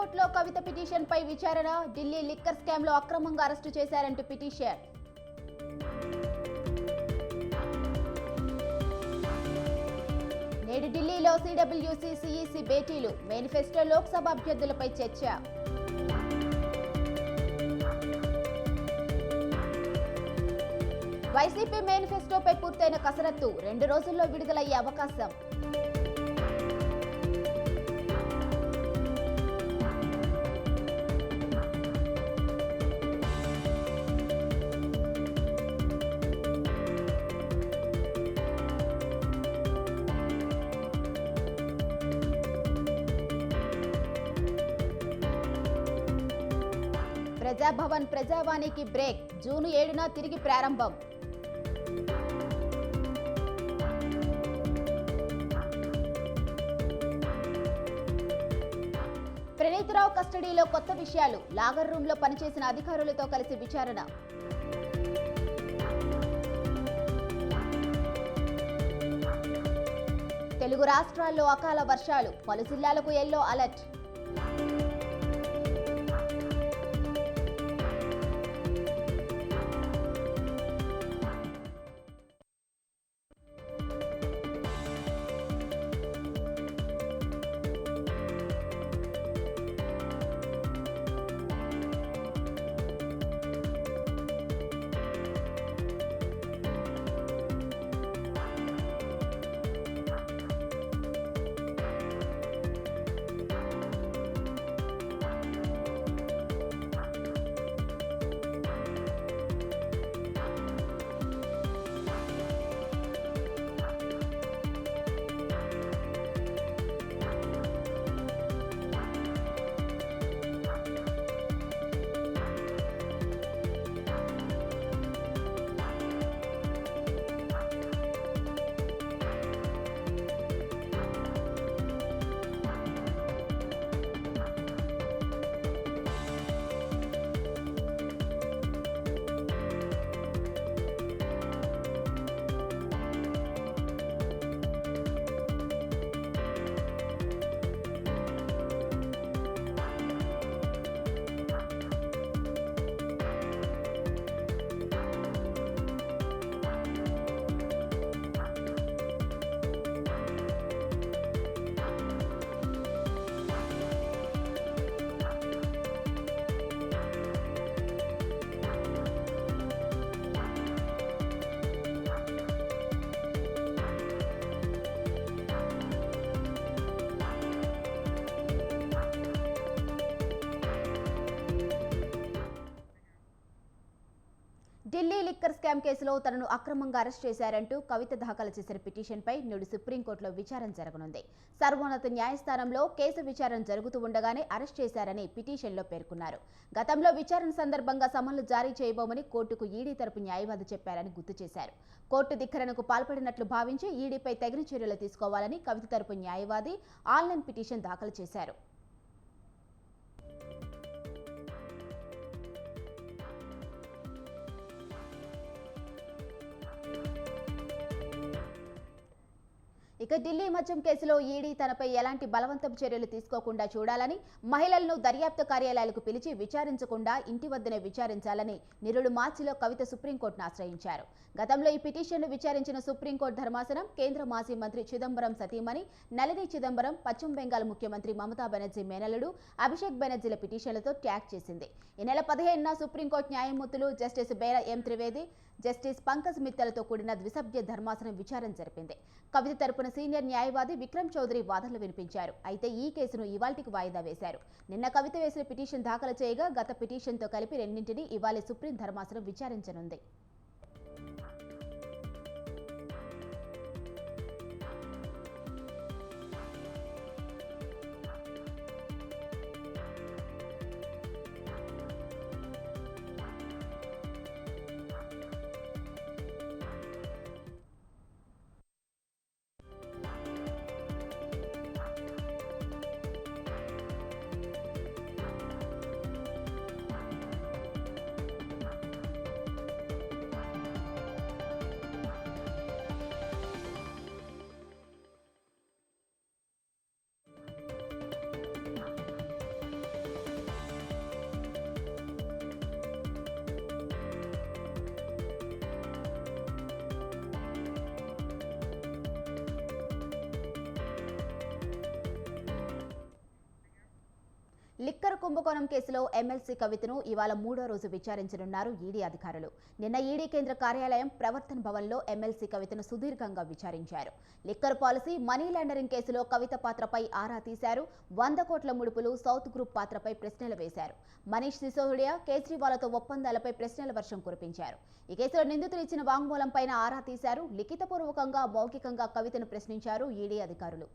సుప్రీంకోర్టులో కవిత పిటిషన్పై విచారణ. ఢిల్లీ లిక్కర్ స్కామ్లో అక్రమంగా అరెస్టు చేశారంటూ పిటిషన్. నేడు ఢిల్లీలో సిడబ్ల్యూసీ సిఈసి భేటీలు. మేనిఫెస్టో లోక్సభ అభ్యర్థులపై చర్చ. వైసీపీ మేనిఫెస్టోపై పూర్తయిన కసరత్తు. 2 రోజుల్లో విడుదలయ్యే అవకాశం. ప్రజాభవన్ ప్రజావాణికి బ్రేక్. జూన్ 7న తిరిగి ప్రారంభం. ప్రణీత్రావు కస్టడీలో కొత్త విషయాలు. లాగర్ రూంలో పనిచేసిన అధికారులతో కలిసి విచారణ. తెలుగు రాష్ట్రాల్లో అకాల వర్షాలు. పలు జిల్లాలకు yellow alert. Delhi liquor scam కేసులో తనను అక్రమంగా అరెస్ట్ చేశారంటూ కవిత దాఖలు చేసిన పిటిషన్పై నేడు సుప్రీంకోర్టులో విచారణ జరగనుంది. సర్వోన్నత న్యాయస్థానంలో కేసు విచారణ జరుగుతూ ఉండగానే అరెస్ట్ చేశారని పిటిషన్లో పేర్కొన్నారు. గతంలో విచారణ సందర్భంగా సమన్లు జారీ చేయబోమని కోర్టుకు ఈడీ తరపు న్యాయవాది చెప్పారని గుర్తు చేశారు. కోర్టు ధిక్కరణకు పాల్పడినట్లు భావించి ఈడీపై తగిన చర్యలు తీసుకోవాలని కవిత తరపు న్యాయవాది ఆన్లైన్ పిటిషన్ దాఖలు చేశారు. ఇక ఢిల్లీ మద్యం కేసులో ఈడీ తనపై ఎలాంటి బలవంతపు చర్యలు తీసుకోకుండా చూడాలని, మహిళలను దర్యాప్తు కార్యాలయాలకు పిలిచి విచారించకుండా ఇంటి వద్దనే విచారించాలని నిరుడు మార్చిలో కవిత సుప్రీంకోర్టును ఆశ్రయించారు. గతంలో ఈ పిటిషన్ను విచారించిన సుప్రీంకోర్టు ధర్మాసనం కేంద్ర మాజీ మంత్రి చిదంబరం సతీమణి నళిని చిదంబరం, పశ్చిమ బెంగాల్ ముఖ్యమంత్రి మమతా బెనర్జీ మేనల్లుడు అభిషేక్ బెనర్జీల పిటిషన్లతో ట్యాగ్ చేసింది. ఈ నెల 15న సుప్రీంకోర్టు న్యాయమూర్తులు జస్టిస్ బేరా ఎం త్రివేది, జస్టిస్ పంకజ్ మిత్తలతో కూడిన ద్విసభ్య ధర్మాసనం విచారణ జరిపింది. కవిత తరపున సీనియర్ న్యాయవాది విక్రమ్ చౌదరి వాదనలు వినిపించారు. అయితే ఈ కేసును ఇవాల్టికి వాయిదా వేశారు. నిన్న కవిత వేసిన పిటిషన్ దాఖలు చేయగా గత పిటిషన్తో కలిపి రెండింటినీ ఇవాళ సుప్రీం ధర్మాసనం విచారించనుంది. కుంభకోణం కేసులో ఎమ్మెల్సీ కవితను ఇవాళ 3వ రోజు విచారించనున్నారు ఈడీ అధికారులు. నిన్న ఈడీ కేంద్ర కార్యాలయం ప్రవర్తన్ భవన్లో ఎమ్మెల్సీ కవితను సుదీర్ఘంగా విచారించారు. లిక్కర్ పాలసీ, మనీ లాండరింగ్ కేసులో కవిత పాత్రపై ఆరా తీశారు. 100 కోట్ల ముడుపులు, సౌత్ గ్రూప్ పాత్రపై ప్రశ్నలు వేశారు. మనీష్ సిసోడియా, కేజ్రీవాల్తో ఒప్పందాలపై ప్రశ్నల వర్షం కురిపించారు. ఈ కేసులో నిందితులు ఇచ్చిన వాంగ్మూలంపై ఆరా తీశారు. లిఖితపూర్వకంగా, మౌఖికంగా కవితను ప్రశ్నించారు ఈడీ అధికారులు.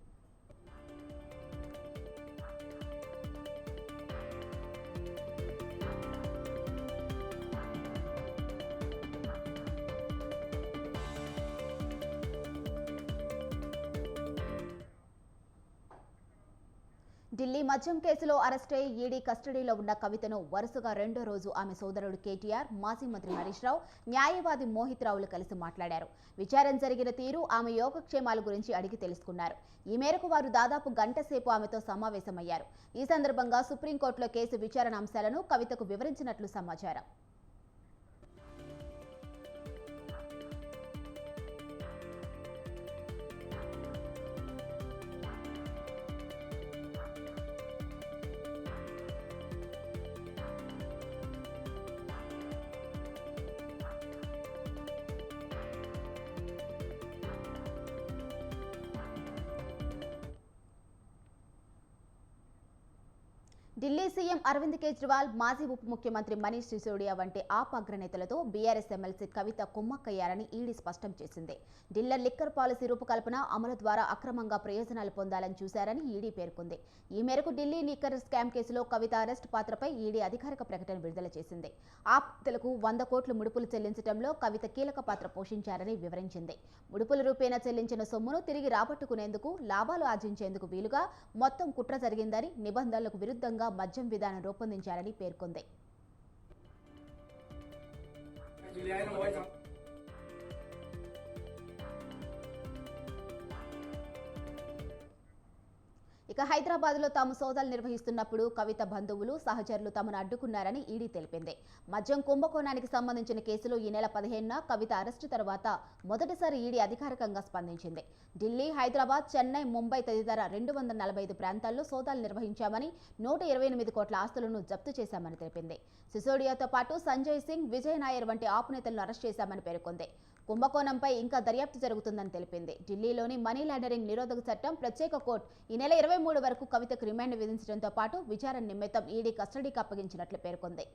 ఢిల్లీ మద్యం కేసులో అరెస్టై ఈడీ కస్టడీలో ఉన్న కవితను వరుసగా 2వ రోజు ఆమె సోదరుడు కేటీఆర్, మాజీ మంత్రి హరీష్ రావు, న్యాయవాది మోహిత్ రావులు కలిసి మాట్లాడారు. విచారణ జరిగిన తీరు, ఆమె యోగక్షేమాల గురించి అడిగి తెలుసుకున్నారు. ఈ మేరకు వారు దాదాపు గంట సేపు ఆమెతో సమావేశమయ్యారు. ఈ సందర్భంగా సుప్రీంకోర్టులో కేసు విచారణ అంశాలను కవితకు వివరించినట్లు సమాచారం. ఢిల్లీ సీఎం అరవింద్ కేజ్రీవాల్, మాజీ ఉప ముఖ్యమంత్రి మనీష్ సిసోడియా వంటి ఆప్ అగ్రనేతలతో బీఆర్ఎస్ ఎమ్మెల్సీ కవిత కుమ్మక్కయ్యారని ఈడీ స్పష్టం చేసింది. ఢిల్లీ లిక్కర్ పాలసీ రూపకల్పన, అమలు ద్వారా అక్రమంగా ప్రయోజనాలు పొందాలని చూశారని ఈడీ పేర్కొంది. ఈ మేరకు ఢిల్లీ లిక్కర్ స్కామ్ కేసులో కవిత అరెస్ట్ పాత్రపై ఈడీ అధికారిక ప్రకటన విడుదల చేసింది. ఆప్తులకు 100 కోట్ల ముడుపులు చెల్లించడంలో కవిత కీలక పాత్ర పోషించారని వివరించింది. ముడుపుల రూపేణా చెల్లించిన సొమ్మును తిరిగి రాబట్టుకునేందుకు, లాభాలు ఆర్జించేందుకు వీలుగా మొత్తం కుట్ర జరిగిందని, నిబంధనలకు విరుద్ధంగా మద్యం విధానం రూపొందించారని పేర్కొంది. ఇక హైదరాబాద్లో తాము సోదాలు నిర్వహిస్తున్నప్పుడు కవిత బంధువులు, సహచరులు తమను అడ్డుకున్నారని ఈడీ తెలిపింది. మద్యం కుంభకోణానికి సంబంధించిన కేసులో ఈ నెల 15న కవిత అరెస్టు తర్వాత మొదటిసారి ఈడీ అధికారికంగా స్పందించింది. ఢిల్లీ, హైదరాబాద్, చెన్నై, ముంబై తదితర 245 ప్రాంతాల్లో సోదాలు నిర్వహించామని, 128 కోట్ల ఆస్తులను జప్తు చేశామని తెలిపింది. సిసోడియాతో పాటు సంజయ్ సింగ్, విజయ్ నాయర్ వంటి ఆప్ నేతలను అరెస్ట్ చేశామని పేర్కొంది. కుంభకోణంపై ఇంకా దర్యాప్తు జరుగుతుందని తెలిపింది. ఢిల్లీలోని మనీ లాండరింగ్ నిరోధక చట్టం ప్రత్యేక కోర్టు ఈ నెల 23 వరకు కవితకు రిమాండ్ విధించడంతో పాటు విచారణ నిమిత్తం ఈడీ కస్టడీకి అప్పగించినట్లు పేర్కొంది.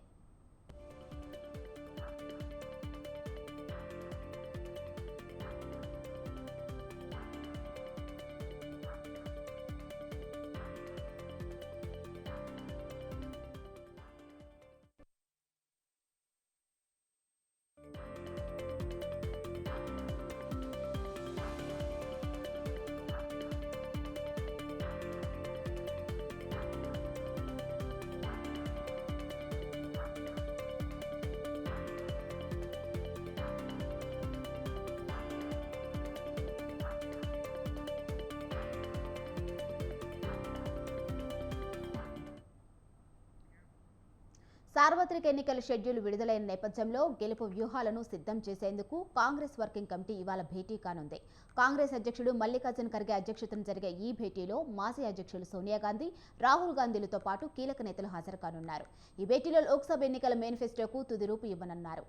సార్వత్రిక ఎన్నికల షెడ్యూల్ విడుదలైన నేపథ్యంలో గెలుపు వ్యూహాలను సిద్ధం చేసేందుకు కాంగ్రెస్ వర్కింగ్ కమిటీ ఇవాళ భేటీ కానుంది. కాంగ్రెస్ అధ్యక్షుడు మల్లికార్జున ఖర్గే అధ్యక్షతన జరిగే ఈ భేటీలో మాజీ అధ్యక్షులు సోనియా గాంధీ, రాహుల్ గాంధీలతో పాటు కీలక నేతలు హాజరు కానున్నారు. ఈ భేటీలో లోక్సభ ఎన్నికల మేనిఫెస్టోకు తుది రూపు ఇవ్వనున్నారు.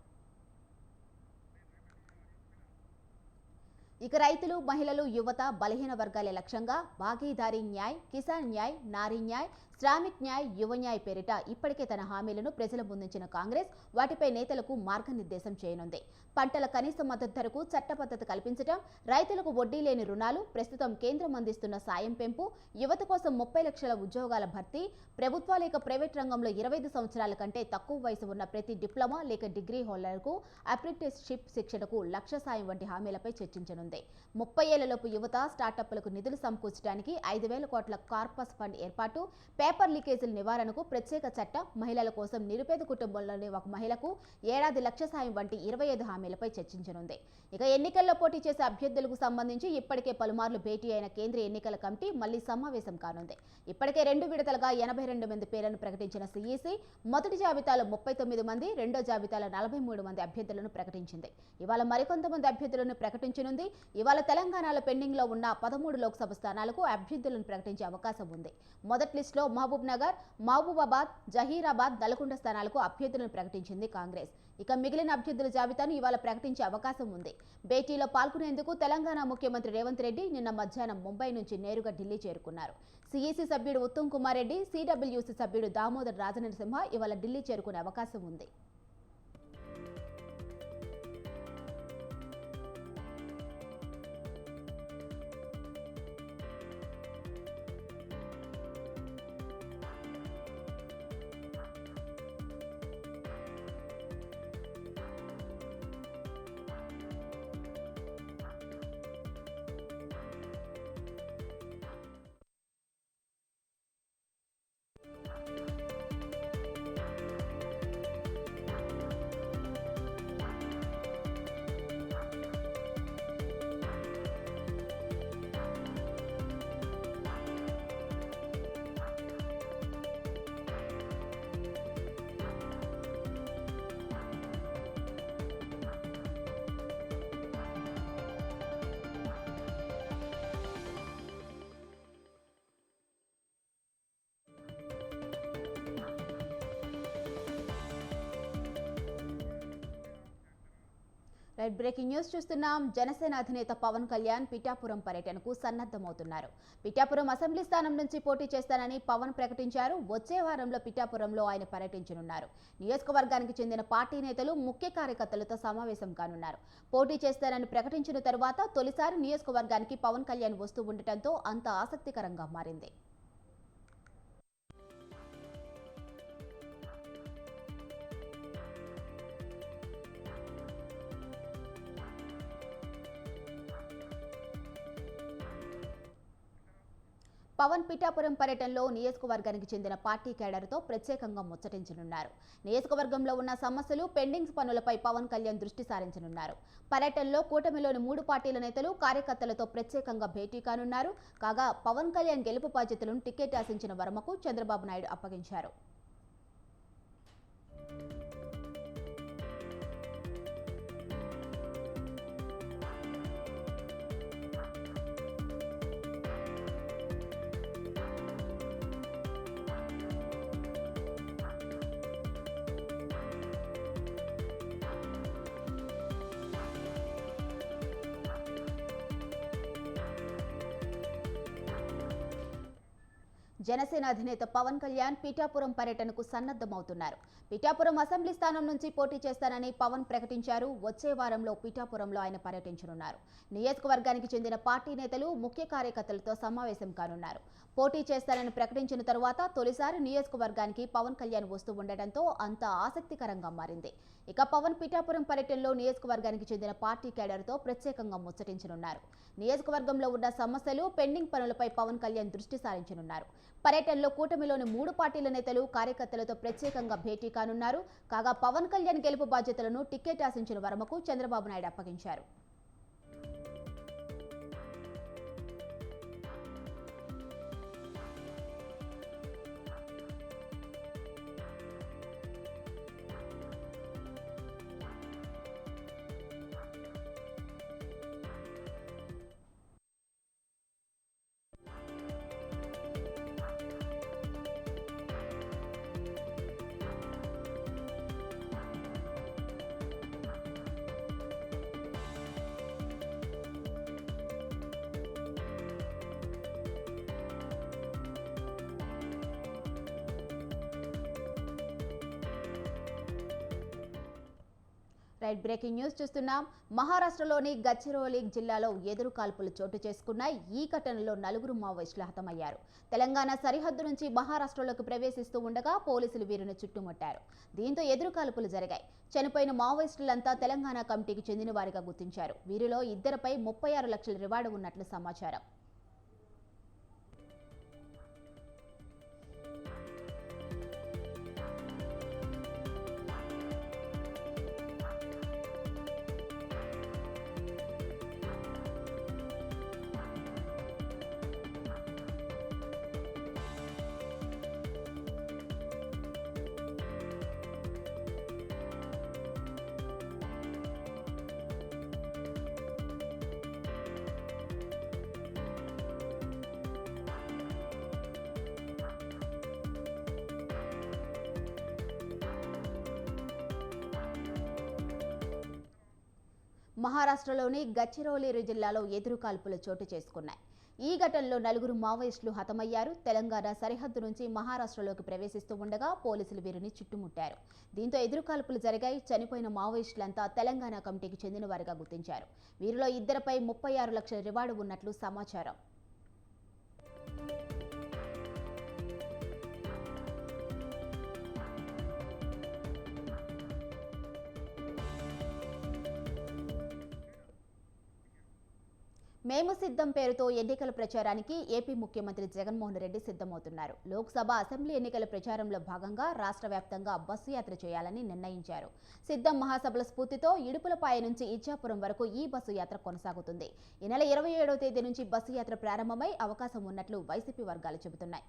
ఇక రైతులు, మహిళలు, యువత, బలహీన వర్గాల లక్ష్యంగా భాగీదారీ న్యాయ్, కిసాన్ న్యాయ్, నారీ న్యాయ్, శ్రామిక్ న్యాయ్, యువ న్యాయ్ పేరిట ఇప్పటికే తన హామీలను ప్రజల ముందుంచిన కాంగ్రెస్ వాటిపై నేతలకు మార్గనిర్దేశం చేయనుంది. పంటల కనీస మద్దతు ధరకు చట్టబద్ధత కల్పించడం, రైతులకు వడ్డీ లేని రుణాలు, ప్రస్తుతం కేంద్రం అందిస్తున్న సాయం పెంపు, యువత కోసం 30 లక్షల ఉద్యోగాల భర్తీ, ప్రభుత్వ లేక ప్రైవేట్ రంగంలో 25 సంవత్సరాల కంటే తక్కువ వయసు ఉన్న ప్రతి డిప్లొమా లేక డిగ్రీ హోల్డర్కు అప్రెంటిస్షిప్ శిక్షణకు 1 లక్ష సాయం వంటి హామీలపై చర్చించనుంది. 30 ఏళ్లలోపు యువత, స్టార్టప్లకు నిధులు సమకూర్చడానికి 5,000 కోట్ల కార్పస్ ఫండ్ ఏర్పాటు, పేపర్ లీకేజీల నివారణకు ప్రత్యేక చట్టం, మహిళల కోసం నిరుపేద కుటుంబంలోని ఒక మహిళకు ఏడాది 1 లక్ష సాయం వంటి 25 హామీలపై చర్చించనుంది. ఇక ఎన్నికల్లో పోటీ చేసే అభ్యర్థులకు సంబంధించి ఇప్పటికే పలుమార్లు భేటీ అయిన కేంద్ర ఎన్నికల కమిటీ మళ్లీ సమావేశం కానుంది. ఇప్పటికే 2 విడతలుగా 82 మంది పేర్లను ప్రకటించిన సీఈసీ మొదటి జాబితాలో 39 మంది, రెండో జాబితాలో 43 మంది అభ్యర్థులను ప్రకటించింది. ఇవాళ మరికొంతమంది అభ్యర్థులను ప్రకటించనుంది. ఇవాళ తెలంగాణలో పెండింగ్ లో ఉన్న 13 లోక్సభ స్థానాలకు అభ్యర్థులను ప్రకటించే అవకాశం ఉంది. మొదటి లిస్టులో మహబూబ్ నగర్, మహబూబాబాద్, జహీరాబాద్, నల్గొండ స్థానాలకు అభ్యర్థులను ప్రకటించింది కాంగ్రెస్. ఇక మిగిలిన అభ్యర్థుల జాబితాను ఇవాళ ప్రకటించే అవకాశం ఉంది. భేటీలో పాల్గొనేందుకు తెలంగాణ ముఖ్యమంత్రి రేవంత్ రెడ్డి నిన్న మధ్యాహ్నం ముంబై నుంచి నేరుగా ఢిల్లీ చేరుకున్నారు. సీఈసీ సభ్యుడు ఉత్తమ్ కుమార్ రెడ్డి, సిడబ్ల్యూసీ సభ్యుడు దామోదర్ రాజనరసింహ ఇవాళ ఢిల్లీ చేరుకునే అవకాశం ఉంది. రైట్, బ్రేకింగ్ న్యూస్ చూస్తున్నాం. జనసేన అధినేత పవన్ కళ్యాణ్ పిఠాపురం పర్యటనకు సన్నద్ధమవుతున్నారు. పిఠాపురం అసెంబ్లీ స్థానం నుంచి పోటీ చేస్తానని పవన్ ప్రకటించారు. వచ్చే వారంలో పిఠాపురంలో ఆయన పర్యటించనున్నారు. నియోజకవర్గానికి చెందిన పార్టీ నేతలు, ముఖ్య కార్యకర్తలతో సమావేశం కానున్నారు. పోటీ చేస్తానని ప్రకటించిన తరువాత తొలిసారి నియోజకవర్గానికి పవన్ కళ్యాణ్ వస్తూ ఉండటంతో అంత ఆసక్తికరంగా మారింది. పవన్ పిఠాపురం పర్యటనలో నియోజకవర్గానికి చెందిన పార్టీ కేడర్తో ప్రత్యేకంగా ముచ్చటించనున్నారు. నియోజకవర్గంలో ఉన్న సమస్యలు, పెండింగ్ పనులపై పవన్ కళ్యాణ్ దృష్టి సారించనున్నారు. పర్యటనలో కూటమిలోని 3 పార్టీల నేతలు, కార్యకర్తలతో ప్రత్యేకంగా భేటీ కానున్నారు. కాగా పవన్ కళ్యాణ్ గెలుపు బాధ్యతలను టికెట్ ఆశించిన వర్మకు చంద్రబాబు నాయుడు అప్పగించారు. జనసేన అధినేత పవన్ కళ్యాణ్ పిఠాపురం పర్యటనకు సన్నద్ధమవుతున్నారు. పిఠాపురం అసెంబ్లీ స్థానం నుంచి పోటీ చేస్తానని పవన్ ప్రకటించారు. వచ్చే వారంలో పిఠాపురంలో ఆయన పర్యటించనున్నారు. నియోజకవర్గానికి చెందిన పార్టీ నేతలు, ముఖ్య కార్యకర్తలతో సమావేశం కానున్నారు. పోటీ చేస్తానని ప్రకటించిన తరువాత తొలిసారి నియోజకవర్గానికి పవన్ కళ్యాణ్ వస్తూ ఉండటంతో అంత ఆసక్తికరంగా మారింది. ఇక పవన్ పిఠాపురం పర్యటనలో నియోజకవర్గానికి చెందిన పార్టీ కేడర్తో ప్రత్యేకంగా ముచ్చటించనున్నారు. నియోజకవర్గంలో ఉన్న సమస్యలు, పెండింగ్ పనులపై పవన్ కళ్యాణ్ దృష్టి సారించనున్నారు. పర్యటనలో కూటమిలోని 3 పార్టీల నేతలు, కార్యకర్తలతో ప్రత్యేకంగా భేటీ కానున్నారు. కాగా పవన్ కళ్యాణ్ గెలుపు బాధ్యతలను టికెట్ ఆశించిన వర్మకు చంద్రబాబు నాయుడు అప్పగించారు. రైట్, బ్రేకింగ్ న్యూస్ చూస్తున్నాం. మహారాష్ట్రలోని గడ్చిరోలి జిల్లాలో ఎదురు కాల్పులు చోటు చేసుకున్నాయి. ఈ ఘటనలో 4 మావోయిస్టులు హతమయ్యారు. తెలంగాణ సరిహద్దు నుంచి మహారాష్ట్రలోకి ప్రవేశిస్తూ ఉండగా పోలీసులు వీరిని చుట్టుముట్టారు. దీంతో ఎదురు కాల్పులు జరిగాయి. చనిపోయిన మావోయిస్టులంతా తెలంగాణ కమిటీకి చెందిన వారిగా గుర్తించారు. వీరిలో 2పై 36 లక్షల రివార్డు ఉన్నట్లు సమాచారం. మహారాష్ట్రలోని గడ్చిరోలి జిల్లాలో ఎదురుకాల్పులు చోటు చేసుకున్నాయి. ఈ ఘటనలో 4 మావోయిస్టులు హతమయ్యారు. తెలంగాణ సరిహద్దు నుంచి మహారాష్ట్రలోకి ప్రవేశిస్తూ ఉండగా పోలీసులు వీరిని చుట్టుముట్టారు. దీంతో ఎదురుకాల్పులు జరిగాయి. చనిపోయిన మావోయిస్టులంతా తెలంగాణ కమిటీకి చెందిన వారిగా గుర్తించారు. వీరిలో ఇద్దరిపై 36 లక్షల రివార్డు ఉన్నట్లు సమాచారం. మేము సిద్ధం పేరుతో ఎన్నికల ప్రచారానికి ఏపీ ముఖ్యమంత్రి జగన్మోహన్ రెడ్డి సిద్ధమవుతున్నారు. లోక్సభ, అసెంబ్లీ ఎన్నికల ప్రచారంలో భాగంగా రాష్ట్ర వ్యాప్తంగా బస్సు యాత్ర చేయాలని నిర్ణయించారు. సిద్ధం మహాసభల స్ఫూర్తితో ఇడుపులపాయ నుంచి ఇచ్చాపురం వరకు ఈ బస్సు యాత్ర కొనసాగుతుంది. ఈ నెల 27వ తేదీ నుంచి బస్సు యాత్ర ప్రారంభమై అవకాశం ఉన్నట్లు వైసీపీ వర్గాలు చెబుతున్నాయి.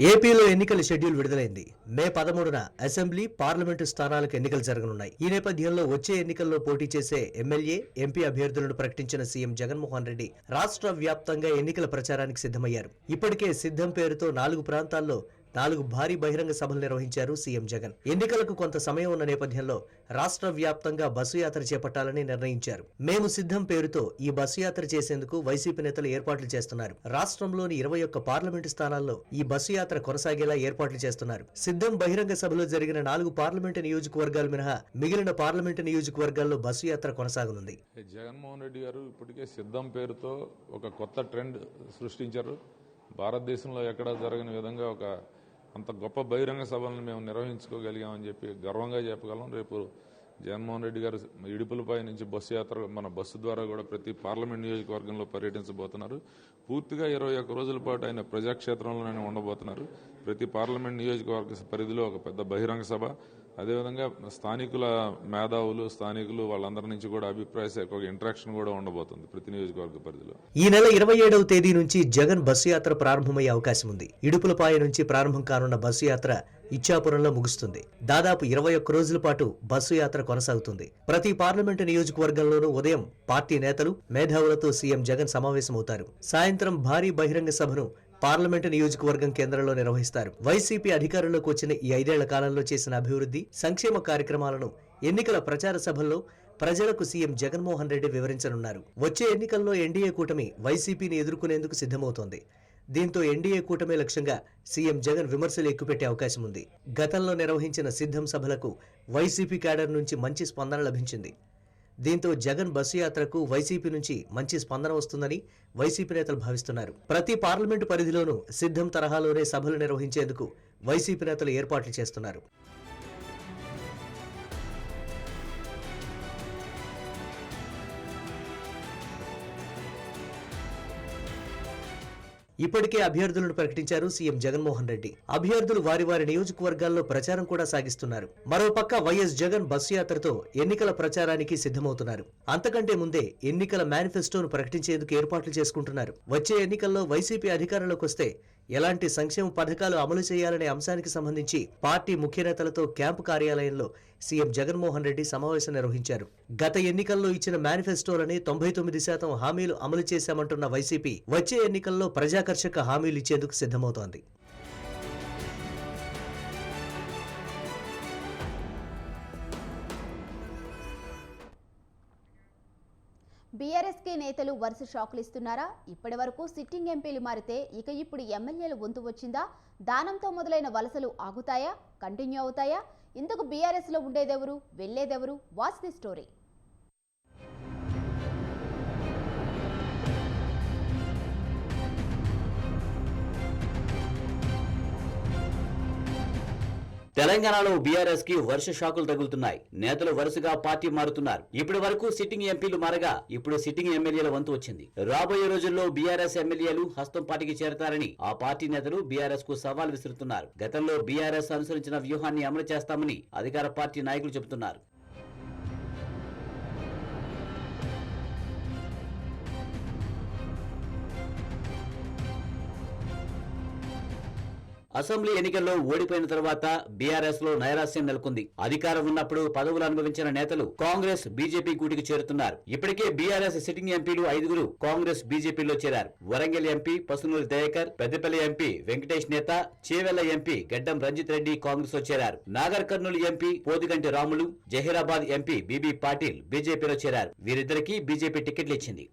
ఏపీలో ఎన్నికల షెడ్యూల్ విడుదలైంది. మే 13న అసెంబ్లీ, పార్లమెంటు స్థానాలకు ఎన్నికలు జరగనున్నాయి. ఈ నేపథ్యంలో వచ్చే ఎన్నికల్లో పోటీ చేసే ఎమ్మెల్యే, ఎంపీ అభ్యర్థులను ప్రకటించిన సీఎం జగన్మోహన్ రెడ్డి రాష్ట్ర వ్యాప్తంగా ఎన్నికల ప్రచారానికి సిద్ధమయ్యారు. ఇప్పటికే సిద్ధం పేరుతో 4 ప్రాంతాల్లో 4 భారీ బహిరంగ సభలు నిర్వహించారు సీఎం జగన్. ఎన్నికలకు కొంత సమయం ఉన్న నేపథ్యంలో రాష్ట్ర వ్యాప్తంగా బస్సు యాత్ర చేపట్టాలని నిర్ణయించారు. మేము సిద్ధం పేరుతో ఈ బస్సు యాత్ర చేసేందుకు వైసీపీ నేతలు ఏర్పాట్లు చేస్తున్నారు. రాష్ట్రంలోని 21 పార్లమెంటు స్థానాల్లో ఈ బస్సు యాత్ర కొనసాగేలా ఏర్పాట్లు చేస్తున్నారు. సిద్ధం బహిరంగ సభలో జరిగిన 4 పార్లమెంటు నియోజకవర్గాలు మినహా మిగిలిన పార్లమెంటు నియోజకవర్గాల్లో బస్సు యాత్ర కొనసాగనుంది. జగన్మోహన్ రెడ్డి గారు ఇప్పటికే సిద్ధం పేరుతో ఒక కొత్త ట్రెండ్ సృష్టించారు. భారతదేశంలో ఎక్కడా జరగని విధంగా అంత గొప్ప బహిరంగ సభలను మేము నిర్వహించుకోగలిగామని చెప్పి గర్వంగా చెప్పగలం. రేపు జగన్మోహన్ రెడ్డి గారు ఇడుపులపై నుంచి బస్సు యాత్ర మన బస్సు ద్వారా కూడా ప్రతి పార్లమెంట్ నియోజకవర్గంలో పర్యటించబోతున్నారు. పూర్తిగా 21 రోజుల పాటు ఆయన ప్రజాక్షేత్రంలోనే ఉండబోతున్నారు. ప్రతి పార్లమెంట్ నియోజకవర్గ పరిధిలో ఒక పెద్ద బహిరంగ సభ, అదేవిధంగా స్థానికుల మేధావులు, స్థానికులు వాళ్ళందరి నుంచి కూడా అభిప్రాయ ఒక ఇంటరాక్షన్ కూడా ఉండబోతుంది ప్రతి నియోజకవర్గ పరిధిలో. ఈ నెల 27వ తేదీ నుంచి జగన్ బస్సు యాత్ర ప్రారంభమయ్యే అవకాశం ఉంది. ఇడుపులపాయ నుంచి ప్రారంభం కానున్న బస్సు యాత్ర ఇచ్చాపురంలో ముగుస్తుంది. దాదాపు 21 రోజుల పాటు బస్సు యాత్ర కొనసాగుతుంది. ప్రతి పార్లమెంటు నియోజకవర్గంలోనూ ఉదయం పార్టీ నేతలు, మేధావులతో సీఎం జగన్ సమావేశమవుతారు. సాయంత్రం భారీ బహిరంగ సభను పార్లమెంటు నియోజకవర్గం కేంద్రంలో నిర్వహిస్తారు. వైసీపీ అధికారంలోకి వచ్చిన ఈ 5 ఏళ్ల కాలంలో చేసిన అభివృద్ధి, సంక్షేమ కార్యక్రమాలను ఎన్నికల ప్రచార సభల్లో ప్రజలకు సీఎం జగన్మోహన్ రెడ్డి వివరించనున్నారు. వచ్చే ఎన్నికల్లో ఎన్డీఏ కూటమి వైసీపీని ఎదుర్కొనేందుకు సిద్ధమవుతోంది. దీంతో ఎన్డీఏ కూటమి లక్ష్యంగా సీఎం జగన్ విమర్శలు ఎక్కుపెట్టే అవకాశం ఉంది. గతంలో నిర్వహించిన సిద్ధం సభలకు వైసీపీ క్యాడర్ నుంచి మంచి స్పందన లభించింది. దీంతో జగన్ బస్సు యాత్రకు వైసీపీ నుంచి మంచి స్పందన వస్తుందని వైసీపీ నేతలు భావిస్తున్నారు. ప్రతి పార్లమెంటు పరిధిలోనూ సిద్ధం తరహాలోనే సభలు నిర్వహించేందుకు వైసీపీ నేతలు ఏర్పాట్లు చేస్తున్నారు. ఇప్పటికే అభ్యర్థులను ప్రకటించారు సీఎం జగన్మోహన్ రెడ్డి. అభ్యర్థులు వారి వారి నియోజకవర్గాల్లో ప్రచారం కూడా సాగిస్తున్నారు. మరోపక్క వైఎస్ జగన్ బస్సు యాత్రతో ఎన్నికల ప్రచారానికి సిద్ధమవుతున్నారు. అంతకంటే ముందే ఎన్నికల మేనిఫెస్టోను ప్రకటించేందుకు ఏర్పాట్లు చేసుకుంటున్నారు. వచ్చే ఎన్నికల్లో వైసీపీ అధికారంలోకి వస్తే ఎలాంటి సంక్షేమ పథకాలు అమలు చేయాలనే అంశానికి సంబంధించి పార్టీ ముఖ్య నేతలతో క్యాంపు కార్యాలయంలో సీఎం జగన్మోహన్ రెడ్డి సమావేశం నిర్వహించారు. గత ఎన్నికల్లో ఇచ్చిన మేనిఫెస్టోలని 99% హామీలు అమలు చేశామంటున్న వైసీపీ వచ్చే ఎన్నికల్లో ప్రజాకర్షక హామీలు ఇచ్చేందుకు సిద్ధమవుతోంది. బీఆర్ఎస్కే నేతలు వరుస షాకులు ఇస్తున్నారా? ఇప్పటి వరకు సిట్టింగ్ ఎంపీలు మారితే ఇప్పుడు ఎమ్మెల్యేలు వంతు వచ్చిందా? దానంతో మొదలైన వలసలు ఆగుతాయా? కంటిన్యూ అవుతాయా? ఇందుకు బీఆర్ఎస్లో ఉండేదెవరు, వెళ్లేదెవరు? Watch the story. తెలంగాణలో బీఆర్ఎస్ కి వరుస షాకులు తగులుతున్నాయి. నేతలు వరుసగా పార్టీ మారుతున్నారు. ఇప్పటి వరకు సిట్టింగ్ ఎంపీలు మారగా ఇప్పుడు సిట్టింగ్ ఎమ్మెల్యేల వంతు వచ్చింది. రాబోయే రోజుల్లో బీఆర్ఎస్ ఎమ్మెల్యేలు హస్తం పార్టీకి చేరతారని ఆ పార్టీ నేతలు బీఆర్ఎస్ కు సవాల్ విసురుతున్నారు. గతంలో బీఆర్ఎస్ అనుసరించిన వ్యూహాన్ని అమలు చేస్తామని అధికార పార్టీ నాయకులు చెబుతున్నారు. అసెంబ్లీ ఎన్నికల్లో ఓడిపోయిన తర్వాత బీఆర్ఎస్ లో నైరాశ్యం నెలకొంది. అధికారం ఉన్నప్పుడు పదవులు అనుభవించిన నేతలు కాంగ్రెస్ బీజేపీ గూటికి చేరుతున్నారు. ఇప్పటికే బీఆర్ఎస్ సిట్టింగ్ ఎంపీలు 5 కాంగ్రెస్ బీజేపీలో చేరారు. Warangal MP Pasunuri Dayakar, Peddapalli MP Venkatesh Netha, Chevella MP Gaddam Ranjith Reddy Congress లో చేరారు. Nagarkurnool MP Pothuganti Ramulu, Zaheerabad MP BB Patil బీజేపీలో చేరారు. వీరిద్దరికీ బీజేపీ టికెట్లు ఇచ్చింది.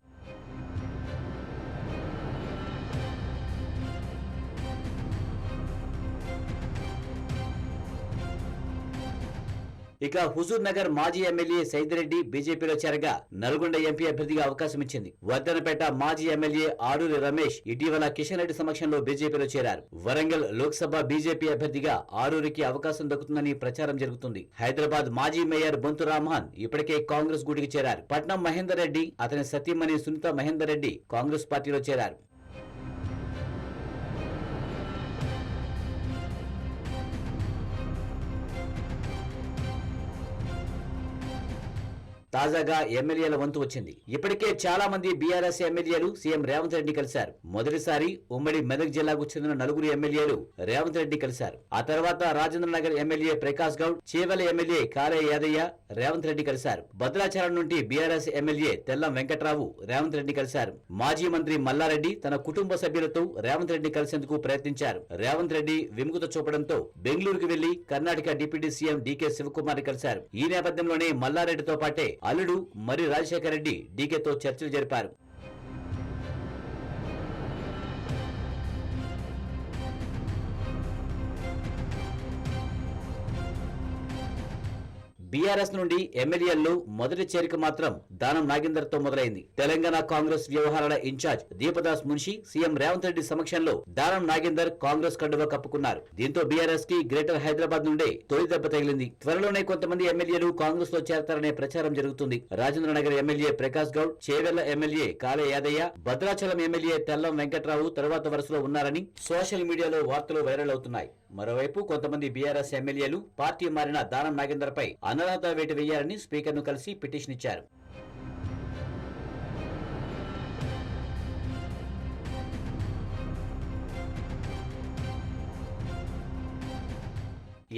ఇక హుజూర్ నగర్ మాజీ ఎమ్మెల్యే సైదిరెడ్డి బీజేపీలో చేరగా నల్గొండ ఎంపీ అభ్యర్థిగా అవకాశం ఇచ్చింది. వర్ధనపేట మాజీ ఎమ్మెల్యే ఆడూరి రమేష్ ఇటీవల కిషన్ రెడ్డి సమక్షంలో బీజేపీలో చేరారు. వరంగల్ లోక్సభ బీజేపీ అభ్యర్థిగా ఆరూరికి అవకాశం దక్కుతుందని ప్రచారం జరుగుతుంది. హైదరాబాద్ మాజీ మేయర్ బొంతు రామ్మోహన్ ఇప్పటికే కాంగ్రెస్ గూటికి చేరారు. పట్నం మహేందర్ రెడ్డి, అతని సతీమణి సునీత మహేందర్ రెడ్డి కాంగ్రెస్ పార్టీలో చేరారు. తాజాగా ఎమ్మెల్యేల వంతు వచ్చింది. ఇప్పటికే చాలా మంది బీఆర్ఎస్ ఎమ్మెల్యేలు సీఎం రేవంత్ రెడ్డి కలిశారు. మొదటిసారి ఉమ్మడి మెదక్ జిల్లాకు చెందిన 9 ఎమ్మెల్యేలు రేవంత్ రెడ్డి కలిశారు. ఆ తర్వాత రాజేంద్రనగర్ ఎమ్మెల్యే ప్రకాష్ గౌడ్, చేవెళ్ల ఎమ్మెల్యే కాలే యాదయ్య రేవంత్ రెడ్డి కలిశారు. భద్రాచలం నుండి బీఆర్ఎస్ ఎమ్మెల్యే తెల్లం వెంకట్రావు రేవంత్ రెడ్డి కలిశారు. మాజీ మంత్రి మల్లారెడ్డి తన కుటుంబ సభ్యులతో రేవంత్ రెడ్డి కలిసేందుకు ప్రయత్నించారు. రేవంత్ రెడ్డి విముఖత చూపడంతో బెంగళూరుకు వెళ్లి Karnataka deputy CM DK Shivakumar కలిశారు. ఈ నేపథ్యంలోనే మల్లారెడ్డితో పాటే అల్లుడు మరి రాజశేఖర రెడ్డి డీకేతో చర్చలు జరిపారు. బీఆర్ఎస్ నుండి ఎమ్మెల్యేల్లో మొదటి చేరిక మాత్రం దానం నాగేందర్ తో మొదలైంది. తెలంగాణ కాంగ్రెస్ వ్యవహారాల ఇన్ఛార్జ్ దీపదాస్ మున్షి సీఎం రేవంత్ రెడ్డి సమక్షంలో దానం నాగేందర్ కాంగ్రెస్ కండువా కప్పుకున్నారు. దీంతో బీఆర్ఎస్ కి గ్రేటర్ హైదరాబాద్ నుండే తొలి దెబ్బ తగిలింది. త్వరలోనే కొంతమంది ఎమ్మెల్యేలు కాంగ్రెస్ లో చేరతారనే ప్రచారం జరుగుతుంది. రాజేంద్రనగర్ ఎమ్మెల్యే ప్రకాష్ గౌడ్, చేవెళ్ల ఎమ్మెల్యే కాలే యాదయ్య, భద్రాచలం ఎమ్మెల్యే తెల్లం వెంకట్రావు తర్వాత వరుసలో ఉన్నారని సోషల్ మీడియాలో వార్తలు వైరల్ అవుతున్నాయి. మరోవైపు కొంతమంది బీఆర్ఎస్ ఎమ్మెల్యేలు పార్టీ మారిన దానం నాగేందర్ పై అనర్హత వేటు వేయాలని స్పీకర్ ను కలిసి పిటిషన్ ఇచ్చారు.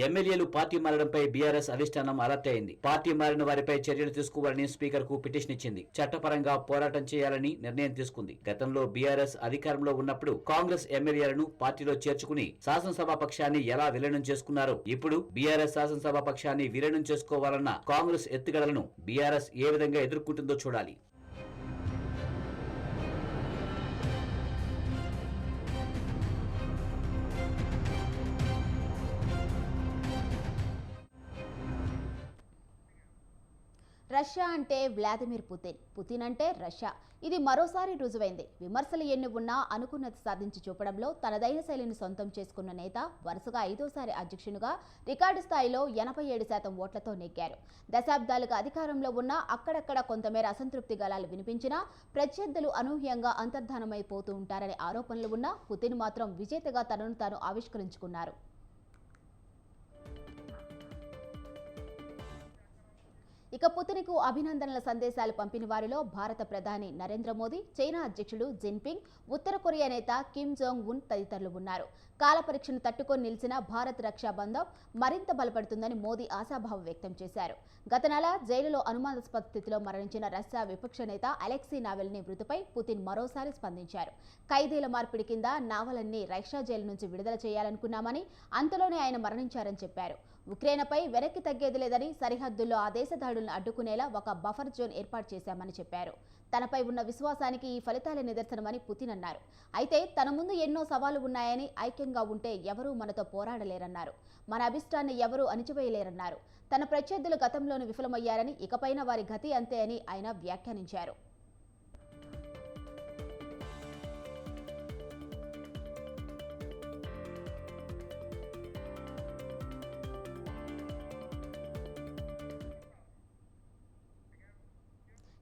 ఎమ్మెల్యేలు పార్టీ మారడంపై బీఆర్ఎస్ అధిష్టానం అలర్ట్ అయింది. పార్టీ మారిన వారిపై చర్యలు తీసుకోవాలని స్పీకర్ కు పిటిషన్ ఇచ్చింది. చట్టపరంగా పోరాటం చేయాలని నిర్ణయం తీసుకుంది. గతంలో బీఆర్ఎస్ అధికారంలో ఉన్నప్పుడు కాంగ్రెస్ ఎమ్మెల్యేలను పార్టీలో చేర్చుకుని శాసనసభా పక్షాన్ని ఎలా విలీనం చేసుకున్నారో ఇప్పుడు బీఆర్ఎస్ శాసనసభా పక్షాన్ని విలీనం చేసుకోవాలన్న కాంగ్రెస్ ఎత్తుగడలను బీఆర్ఎస్ ఏ విధంగా ఎదుర్కొంటుందో చూడాలి. రష్యా అంటే వ్లాదిమిర్ పుతిన్, పుతిన్ అంటే రష్యా. ఇది మరోసారి రుజువైంది. విమర్శలు ఎన్ని ఉన్నా అనుకున్నది సాధించి చూపడంలో తనదైన శైలిని సొంతం చేసుకున్న నేత వరుసగా 5వసారి అధ్యక్షునిగా రికార్డు స్థాయిలో 87% ఓట్లతో నెగ్గారు. దశాబ్దాలుగా అధికారంలో ఉన్న అక్కడక్కడ కొంతమేర అసంతృప్తి గళాలు వినిపించినా ప్రత్యర్థులు అనూహ్యంగా అంతర్ధానమైపోతూ ఉంటారనే ఆరోపణలు ఉన్నా పుతిన్ మాత్రం విజేతగా తనను తాను ఆవిష్కరించుకున్నారు. ఇక పుతిన్కు అభినందనల సందేశాలు పంపిన వారిలో భారత ప్రధాని నరేంద్ర మోదీ, చైనా అధ్యక్షుడు జిన్పింగ్, ఉత్తర కొరియా నేత కిమ్ జోంగ్ ఉన్ తదితరులు ఉన్నారు. కాలపరీక్షను తట్టుకొని నిలిచిన భారత్ రక్షాబంధం మరింత బలపడుతుందని మోదీ ఆశాభావం వ్యక్తం చేశారు. గత నెల జైలులో అనుమానాస్పద స్థితిలో మరణించిన రష్యా విపక్ష నేత అలెక్సీ నావెల్నీ మృతిపై పుతిన్ మరోసారి స్పందించారు. ఖైదీల మార్పిడి కింద నావెల్నీని రష్యా జైలు నుంచి విడుదల చేయాలనుకున్నామని, అంతలోనే ఆయన మరణించారని చెప్పారు. ఉక్రెయిన్పై వెనక్కి తగ్గేది లేదని, సరిహద్దుల్లో ఆ దేశ దాడులను అడ్డుకునేలా ఒక బఫర్ జోన్ ఏర్పాటు చేశామని చెప్పారు. తనపై ఉన్న విశ్వాసానికి ఈ ఫలితాలే నిదర్శనమని పుతిన్ అన్నారు. అయితే తన ముందు ఎన్నో సవాళ్లు ఉన్నాయని, ఐక్యంగా ఉంటే ఎవరూ మనతో పోరాడలేరన్నారు. మన అభిష్టాన్ని ఎవరూ అణిచివేయలేరన్నారు. తన ప్రత్యర్థులు గతంలోనూ విఫలమయ్యారని, ఇకపైన వారి గతి అంతే అని ఆయన వ్యాఖ్యానించారు.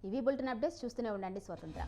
ఇవి బులెటిన్ అప్డేట్స్. చూస్తూనే ఉండండి స్వతంత్ర.